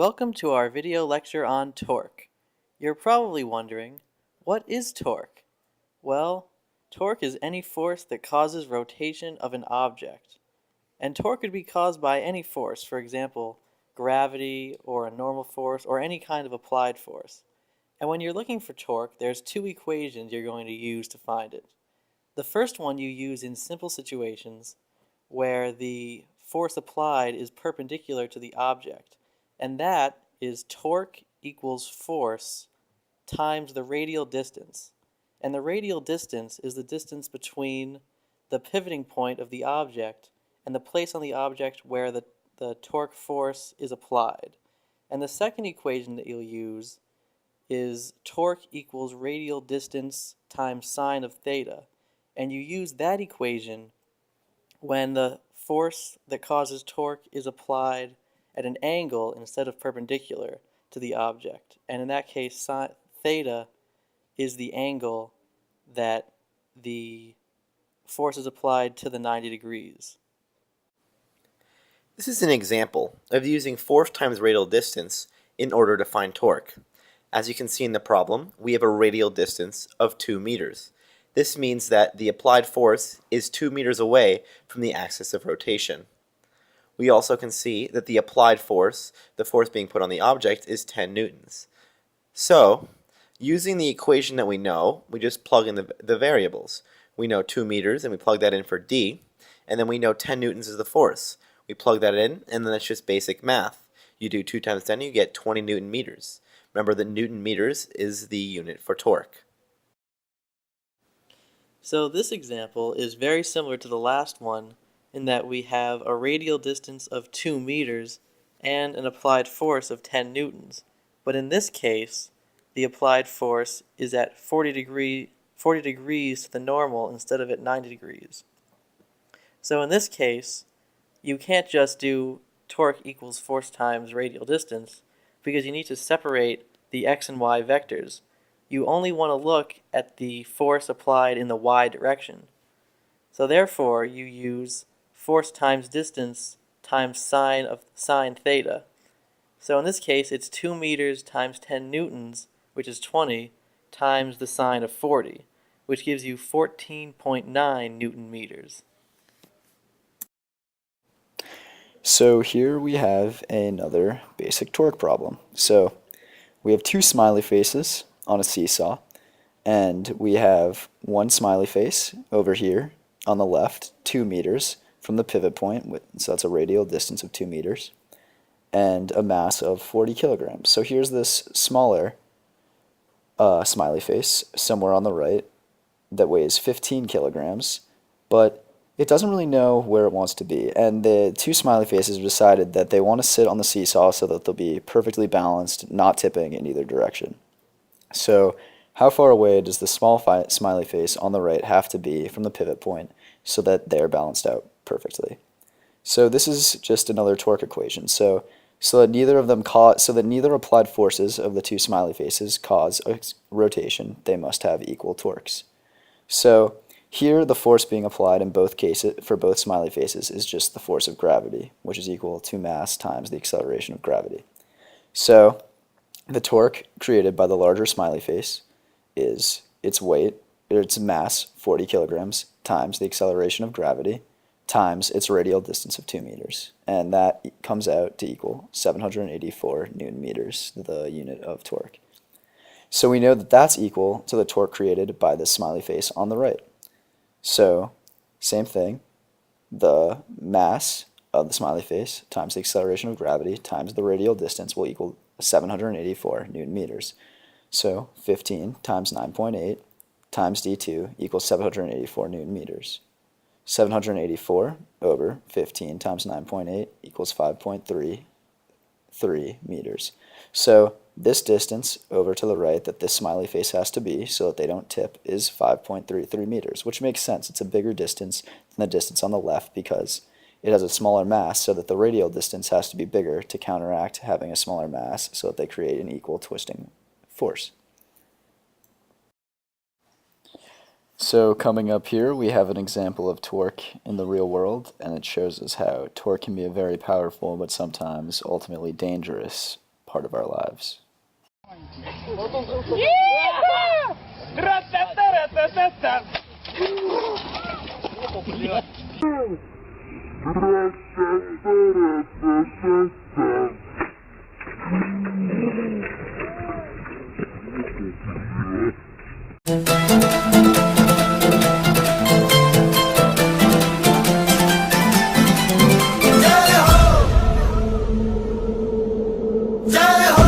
Welcome to our video lecture on torque. You're probably wondering, what is torque? Well, torque is any force that causes rotation of an object. And torque could be caused by any force, for example, gravity or a normal force or any kind of applied force. And when you're looking for torque, there's two equations you're going to use to find it. The first one you use in simple situations where the force applied is perpendicular to the object, and that is torque equals force times the radial distance. And the radial distance is the distance between the pivoting point of the object and the place on the object where the torque force is applied. And the second equation that you'll use is torque equals radial distance times sine of theta. And you use that equation when the force that causes torque is applied at an angle instead of perpendicular to the object. And in that case, theta is the angle that the force is applied to the 90 degrees. This is an example of using force times radial distance in order to find torque. As you can see in the problem, we have a radial distance of 2 meters. This means that the applied force is 2 meters away from the axis of rotation. We also can see that the applied force, the force being put on the object, is 10 newtons. So, using the equation that we know, we just plug in the variables. We know 2 meters, and we plug that in for d, and then we know 10 newtons is the force. We plug that in, and then that's just basic math. You do 2 times 10, you get 20 newton meters. Remember that newton meters is the unit for torque. So this example is very similar to the last one in that we have a radial distance of 2 meters and an applied force of 10 newtons. But in this case, the applied force is at 40 degrees to the normal instead of at 90 degrees. So in this case, you can't just do torque equals force times radial distance because you need to separate the x and y vectors. You only want to look at the force applied in the y direction. So therefore, you use force times distance times sine theta. So in this case, it's 2 meters times 10 newtons, which is 20, times the sine of 40, which gives you 14.9 newton meters. So here we have another basic torque problem. So we have two smiley faces on a seesaw, and we have one smiley face over here on the left, 2 meters from the pivot point, so that's a radial distance of 2 meters, and a mass of 40 kilograms. So here's this smaller smiley face somewhere on the right that weighs 15 kilograms, but it doesn't really know where it wants to be. And the two smiley faces have decided that they want to sit on the seesaw so that they'll be perfectly balanced, not tipping in either direction. So how far away does the small smiley face on the right have to be from the pivot point so that they're balanced out perfectly? So this is just another torque equation. So that neither applied forces of the two smiley faces cause a rotation, they must have equal torques. So here the force being applied in both cases for both smiley faces is just the force of gravity, which is equal to mass times the acceleration of gravity. So the torque created by the larger smiley face is its weight, or its mass, 40 kilograms, times the acceleration of gravity, times its radial distance of 2 meters. And that comes out to equal 784 newton meters, the unit of torque. So we know that that's equal to the torque created by the smiley face on the right. So, same thing, the mass of the smiley face times the acceleration of gravity times the radial distance will equal 784 newton meters. So 15 times 9.8 times d2 equals 784 newton meters. 784 over 15 times 9.8 equals 5.33 meters. So this distance over to the right that this smiley face has to be so that they don't tip is 5.33 meters, which makes sense. It's a bigger distance than the distance on the left because it has a smaller mass, so that the radial distance has to be bigger to counteract having a smaller mass so that they create an equal twisting force. So coming up here, we have an example of torque in the real world, and it shows us how torque can be a very powerful but sometimes ultimately dangerous part of our lives. Jai Ho!